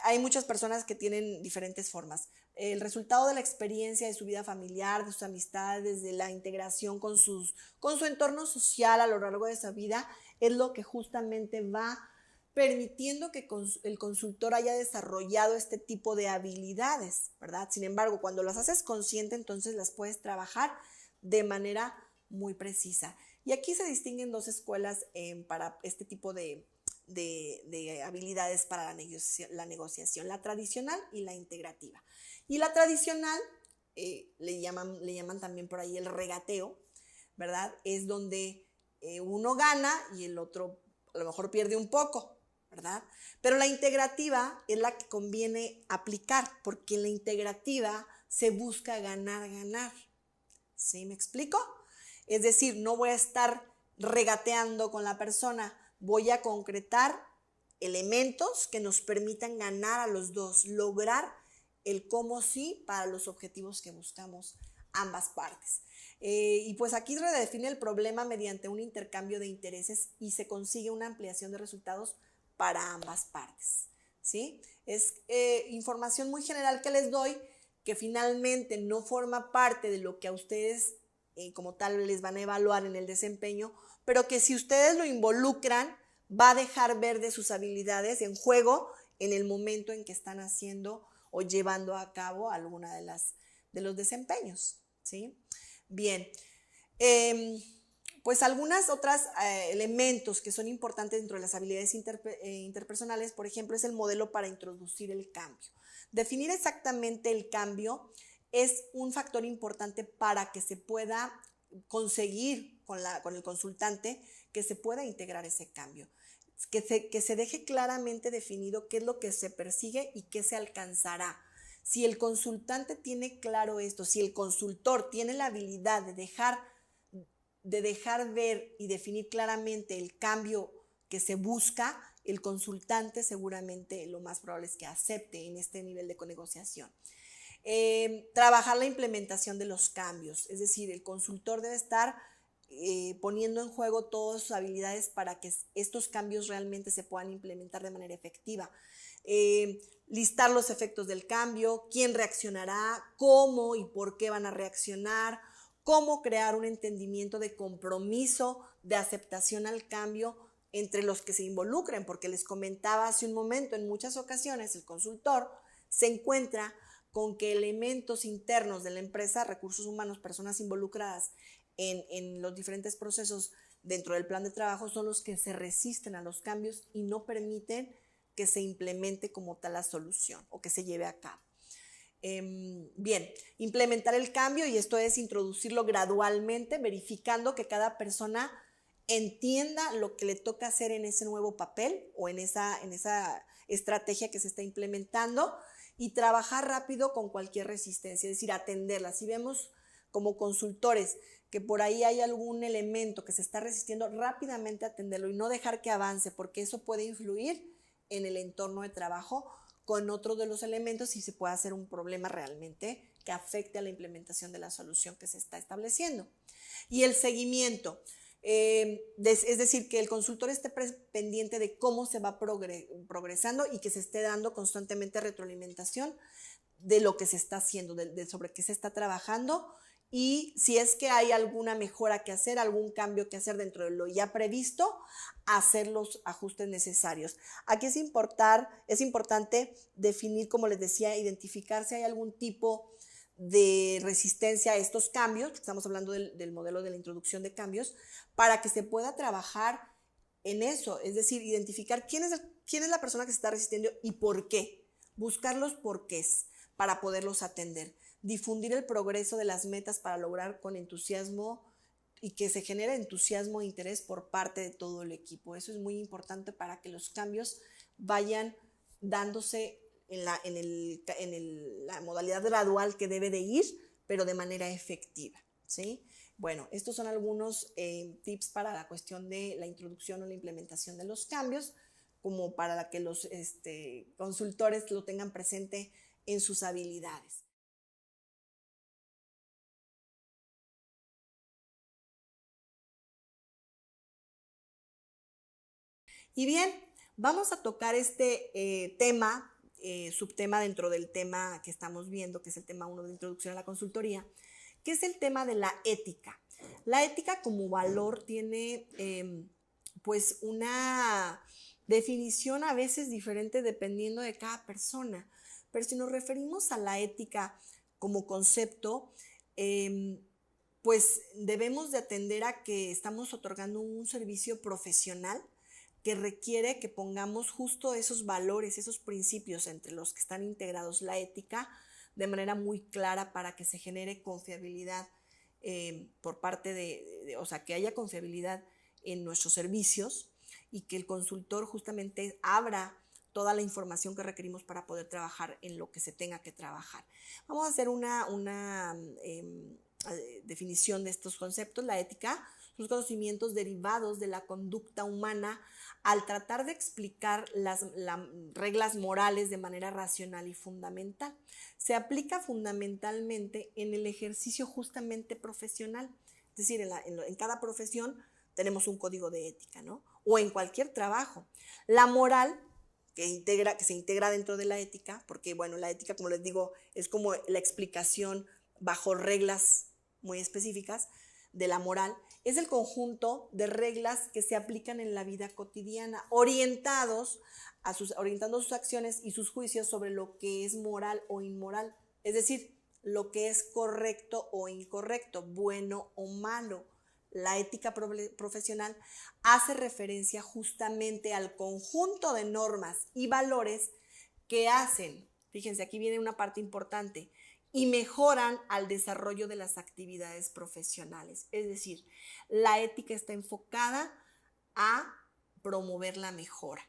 hay muchas personas que tienen diferentes formas. El resultado de la experiencia de su vida familiar, de sus amistades, de la integración con su entorno social a lo largo de esa vida, es lo que justamente va permitiendo que el consultor haya desarrollado este tipo de habilidades, ¿verdad? Sin embargo, cuando las haces consciente, entonces las puedes trabajar de manera muy precisa. Y aquí se distinguen dos escuelas para este tipo de habilidades para la negociación, la tradicional y la integrativa. Y la tradicional, le llaman también por ahí el regateo, ¿verdad? Es donde uno gana y el otro a lo mejor pierde un poco, ¿verdad? Pero la integrativa es la que conviene aplicar, porque en la integrativa se busca ganar, ganar. ¿Sí me explico? Es decir, no voy a estar regateando con la persona, voy a concretar elementos que nos permitan ganar a los dos, lograr el cómo sí para los objetivos que buscamos ambas partes. Y pues aquí se redefine el problema mediante un intercambio de intereses y se consigue una ampliación de resultados para ambas partes. ¿Sí? Es información muy general que les doy, que finalmente no forma parte de lo que a ustedes como tal les van a evaluar en el desempeño, pero que si ustedes lo involucran, va a dejar ver de sus habilidades en juego en el momento en que están haciendo o llevando a cabo alguna de los desempeños. ¿Sí? Bien, pues algunas otras elementos que son importantes dentro de las habilidades interpersonales, por ejemplo, es el modelo para introducir el cambio. Definir exactamente el cambio es un factor importante para que se pueda conseguir con el consultante que se pueda integrar ese cambio, que se deje claramente definido qué es lo que se persigue y qué se alcanzará. Si el consultante tiene claro esto, si el consultor tiene la habilidad de dejar ver y definir claramente el cambio que se busca, el consultante seguramente lo más probable es que acepte en este nivel de negociación. Trabajar la implementación de los cambios, es decir, el consultor debe estar poniendo en juego todas sus habilidades para que estos cambios realmente se puedan implementar de manera efectiva. Listar los efectos del cambio, quién reaccionará, cómo y por qué van a reaccionar, cómo crear un entendimiento de compromiso, de aceptación al cambio entre los que se involucren, porque les comentaba hace un momento, en muchas ocasiones el consultor se encuentra con que elementos internos de la empresa, recursos humanos, personas involucradas en los diferentes procesos dentro del plan de trabajo son los que se resisten a los cambios y no permiten que se implemente como tal la solución o que se lleve a cabo. Bien, implementar el cambio, y esto es introducirlo gradualmente, verificando que cada persona entienda lo que le toca hacer en ese nuevo papel o en esa estrategia que se está implementando, y trabajar rápido con cualquier resistencia, es decir, atenderla. Si vemos como consultores que por ahí hay algún elemento que se está resistiendo, rápidamente atenderlo y no dejar que avance, porque eso puede influir en el entorno de trabajo con otro de los elementos y se puede hacer un problema realmente que afecte a la implementación de la solución que se está estableciendo. Y el seguimiento, es decir, que el consultor esté pendiente de cómo se va progresando y que se esté dando constantemente retroalimentación de lo que se está haciendo, sobre qué se está trabajando, y si es que hay alguna mejora que hacer, algún cambio que hacer dentro de lo ya previsto, hacer los ajustes necesarios. Aquí es importante definir, como les decía, identificar si hay algún tipo de resistencia a estos cambios, estamos hablando del modelo de la introducción de cambios, para que se pueda trabajar en eso, es decir, identificar quién es la persona que se está resistiendo y por qué, buscar los porqués para poderlos atender, difundir el progreso de las metas para lograr con entusiasmo y que se genere entusiasmo e interés por parte de todo el equipo. Eso es muy importante para que los cambios vayan dándose en la modalidad gradual que debe de ir, pero de manera efectiva, ¿sí? Bueno, estos son algunos tips para la cuestión de la introducción o la implementación de los cambios, como para que los consultores lo tengan presente en sus habilidades. Y bien, vamos a tocar este tema, subtema dentro del tema que estamos viendo, que es el tema 1 de introducción a la consultoría, que es el tema de la ética. La ética como valor tiene pues una definición a veces diferente dependiendo de cada persona, pero si nos referimos a la ética como concepto, pues debemos de atender a que estamos otorgando un servicio profesional que requiere que pongamos justo esos valores, esos principios entre los que están integrados la ética de manera muy clara para que se genere confiabilidad por parte o sea, que haya confiabilidad en nuestros servicios y que el consultor justamente abra toda la información que requerimos para poder trabajar en lo que se tenga que trabajar. Vamos a hacer una definición de estos conceptos. La ética son conocimientos derivados de la conducta humana al tratar de explicar las reglas morales de manera racional y fundamental. Se aplica fundamentalmente en el ejercicio justamente profesional, es decir, en cada profesión tenemos un código de ética, ¿no? O en cualquier trabajo. La moral, que se integra dentro de la ética, porque bueno, la ética, como les digo, es como la explicación bajo reglas muy específicas de la moral, es el conjunto de reglas que se aplican en la vida cotidiana, orientando sus acciones y sus juicios sobre lo que es moral o inmoral, es decir, lo que es correcto o incorrecto, bueno o malo. La ética profesional hace referencia justamente al conjunto de normas y valores que hacen, fíjense, aquí viene una parte importante, y mejoran al desarrollo de las actividades profesionales. Es decir, la ética está enfocada a promover la mejora,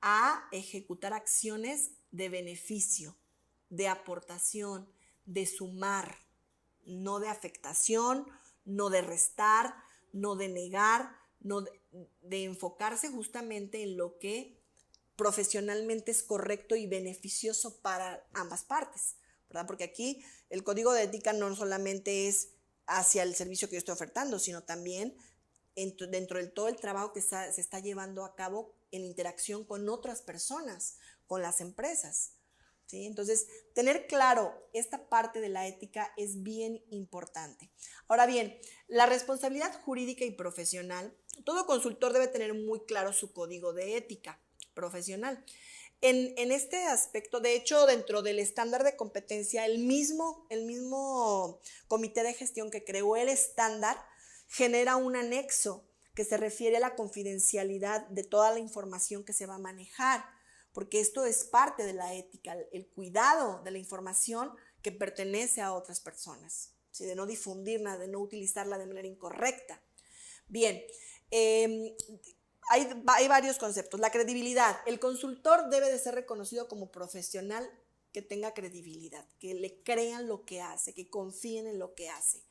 a ejecutar acciones de beneficio, de aportación, de sumar, no de afectación, no de restar, no de negar, no de enfocarse justamente en lo que profesionalmente es correcto y beneficioso para ambas partes, ¿verdad? Porque aquí el código de ética no solamente es hacia el servicio que yo estoy ofertando, sino también dentro de todo el trabajo que se está llevando a cabo en interacción con otras personas, con las empresas, ¿sí? Entonces, tener claro esta parte de la ética es bien importante. Ahora bien, la responsabilidad jurídica y profesional, todo consultor debe tener muy claro su código de ética profesional. En este aspecto, de hecho, dentro del estándar de competencia, el mismo comité de gestión que creó el estándar genera un anexo que se refiere a la confidencialidad de toda la información que se va a manejar, porque esto es parte de la ética, el cuidado de la información que pertenece a otras personas, ¿sí? De no difundirla, de no utilizarla de manera incorrecta. Bien, hay varios conceptos. La credibilidad. El consultor debe de ser reconocido como profesional que tenga credibilidad, que le crean lo que hace, que confíen en lo que hace.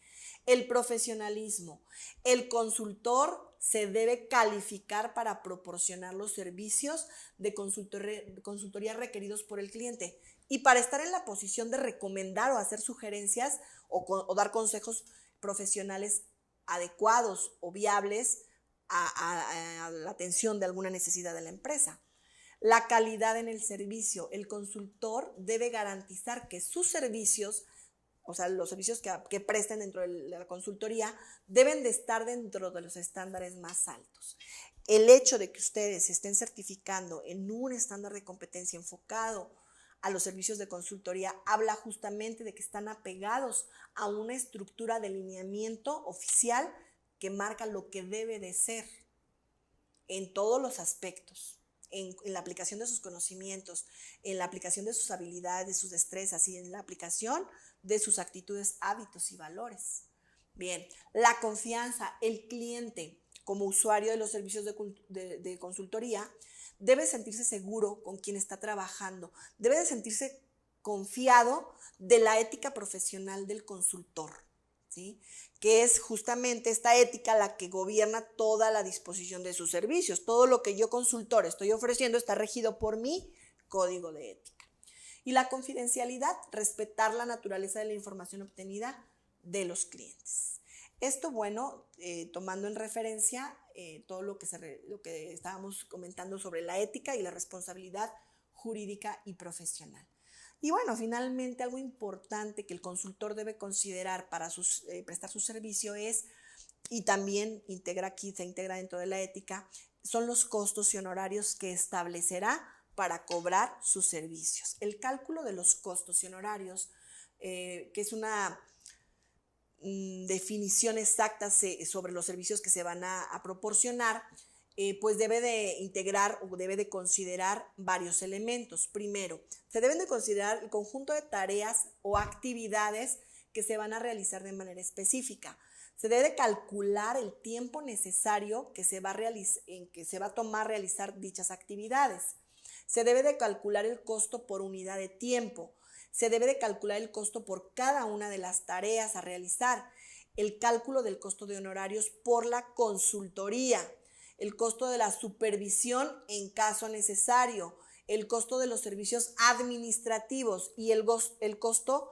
El profesionalismo. El consultor se debe calificar para proporcionar los servicios de consultoría requeridos por el cliente y para estar en la posición de recomendar o hacer sugerencias o dar consejos profesionales adecuados o viables a la atención de alguna necesidad de la empresa. La calidad en el servicio. El consultor debe garantizar que sus servicios, o sea, los servicios que presten dentro de la consultoría, deben de estar dentro de los estándares más altos. El hecho de que ustedes se estén certificando en un estándar de competencia enfocado a los servicios de consultoría habla justamente de que están apegados a una estructura de lineamiento oficial que marca lo que debe de ser en todos los aspectos, en la aplicación de sus conocimientos, en la aplicación de sus habilidades, de sus destrezas y en la aplicación de sus actitudes, hábitos y valores. Bien, la confianza. El cliente, como usuario de los servicios de consultoría, debe sentirse seguro con quien está trabajando, debe de sentirse confiado de la ética profesional del consultor, ¿sí? Que es justamente esta ética la que gobierna toda la disposición de sus servicios. Todo lo que yo consultor estoy ofreciendo está regido por mi código de ética. Y la confidencialidad, respetar la naturaleza de la información obtenida de los clientes. Esto, bueno, tomando en referencia todo lo que estábamos comentando sobre la ética y la responsabilidad jurídica y profesional. Y bueno, finalmente algo importante que el consultor debe considerar para prestar su servicio es, y también se integra dentro de la ética, son los costos y honorarios que establecerá para cobrar sus servicios. El cálculo de los costos y honorarios, que es una definición exacta sobre los servicios que se van a proporcionar, pues debe de integrar o debe de considerar varios elementos. Primero, se deben de considerar el conjunto de tareas o actividades que se van a realizar de manera específica. Se debe calcular el tiempo necesario que se va a tomar realizar dichas actividades. Se debe de calcular el costo por unidad de tiempo. Se debe de calcular el costo por cada una de las tareas a realizar. El cálculo del costo de honorarios por la consultoría. El costo de la supervisión en caso necesario. El costo de los servicios administrativos y el costo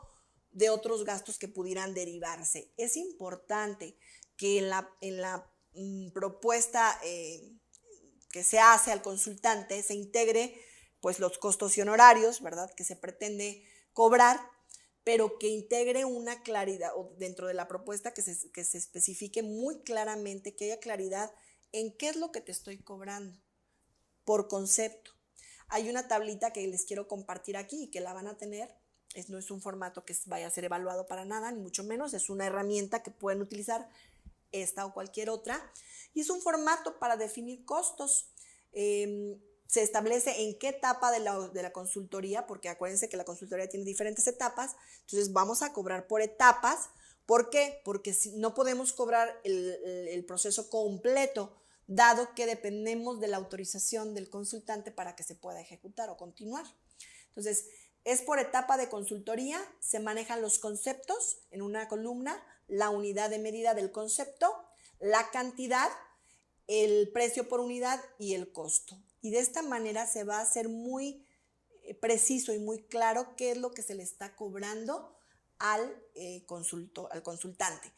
de otros gastos que pudieran derivarse. Es importante que en la propuesta que se hace al consultante se integre pues los costos y honorarios, ¿verdad?, que se pretende cobrar, pero que integre una claridad, o dentro de la propuesta que se especifique muy claramente, que haya claridad en qué es lo que te estoy cobrando por concepto. Hay una tablita que les quiero compartir aquí y que la van a tener. No es un formato que vaya a ser evaluado para nada, ni mucho menos. Es una herramienta que pueden utilizar, esta o cualquier otra. Y es un formato para definir costos. Se establece en qué etapa de la consultoría, porque acuérdense que la consultoría tiene diferentes etapas. Entonces vamos a cobrar por etapas. ¿Por qué? Porque no podemos cobrar el proceso completo, dado que dependemos de la autorización del consultante para que se pueda ejecutar o continuar. Entonces, es por etapa de consultoría, se manejan los conceptos en una columna, la unidad de medida del concepto, la cantidad, el precio por unidad y el costo. Y de esta manera se va a hacer muy preciso y muy claro qué es lo que se le está cobrando al consultante.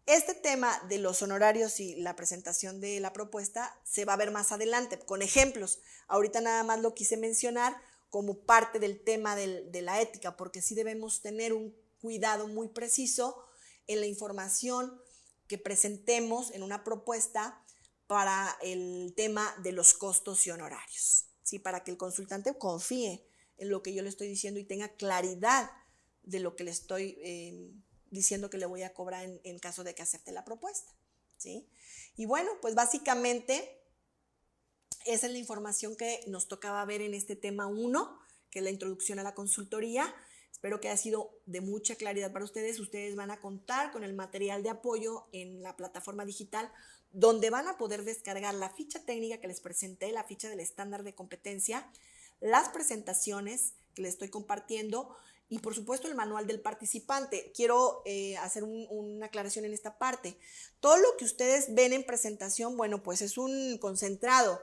Este tema de los honorarios y la presentación de la propuesta se va a ver más adelante con ejemplos. Ahorita nada más lo quise mencionar como parte del tema de la ética, porque sí debemos tener un cuidado muy preciso en la información que presentemos en una propuesta para el tema de los costos y honorarios, ¿sí? Para que el consultante confíe en lo que yo le estoy diciendo y tenga claridad de lo que le estoy diciendo que le voy a cobrar en caso de que acepte la propuesta, ¿sí? Y bueno, pues básicamente esa es la información que nos tocaba ver en este tema 1, que es la introducción a la consultoría. Espero que haya sido de mucha claridad para ustedes. Ustedes van a contar con el material de apoyo en la plataforma digital, donde van a poder descargar la ficha técnica que les presenté, la ficha del estándar de competencia, las presentaciones que les estoy compartiendo y, por supuesto, el manual del participante. Quiero hacer una aclaración en esta parte. Todo lo que ustedes ven en presentación, bueno, pues es un concentrado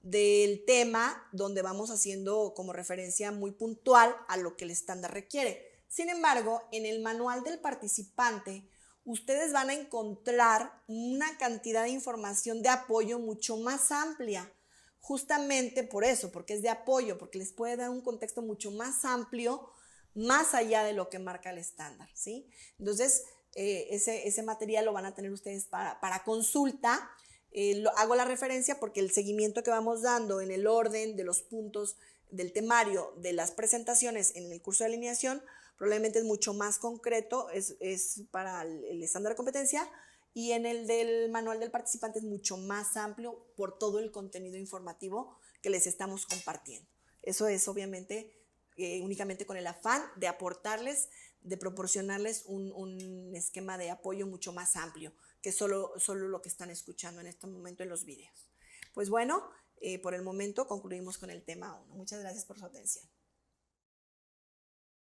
del tema donde vamos haciendo como referencia muy puntual a lo que el estándar requiere. Sin embargo, en el manual del participante, ustedes van a encontrar una cantidad de información de apoyo mucho más amplia, justamente por eso, porque es de apoyo, porque les puede dar un contexto mucho más amplio, más allá de lo que marca el estándar, ¿sí? Entonces, ese material lo van a tener ustedes para consulta. Hago la referencia porque el seguimiento que vamos dando en el orden de los puntos del temario de las presentaciones en el curso de alineación probablemente es mucho más concreto, es para el estándar de competencia, y en el del manual del participante es mucho más amplio por todo el contenido informativo que les estamos compartiendo. Eso es obviamente únicamente con el afán de aportarles, de proporcionarles un esquema de apoyo mucho más amplio que solo lo que están escuchando en este momento en los videos. Pues bueno, por el momento concluimos con el tema 1. Muchas gracias por su atención.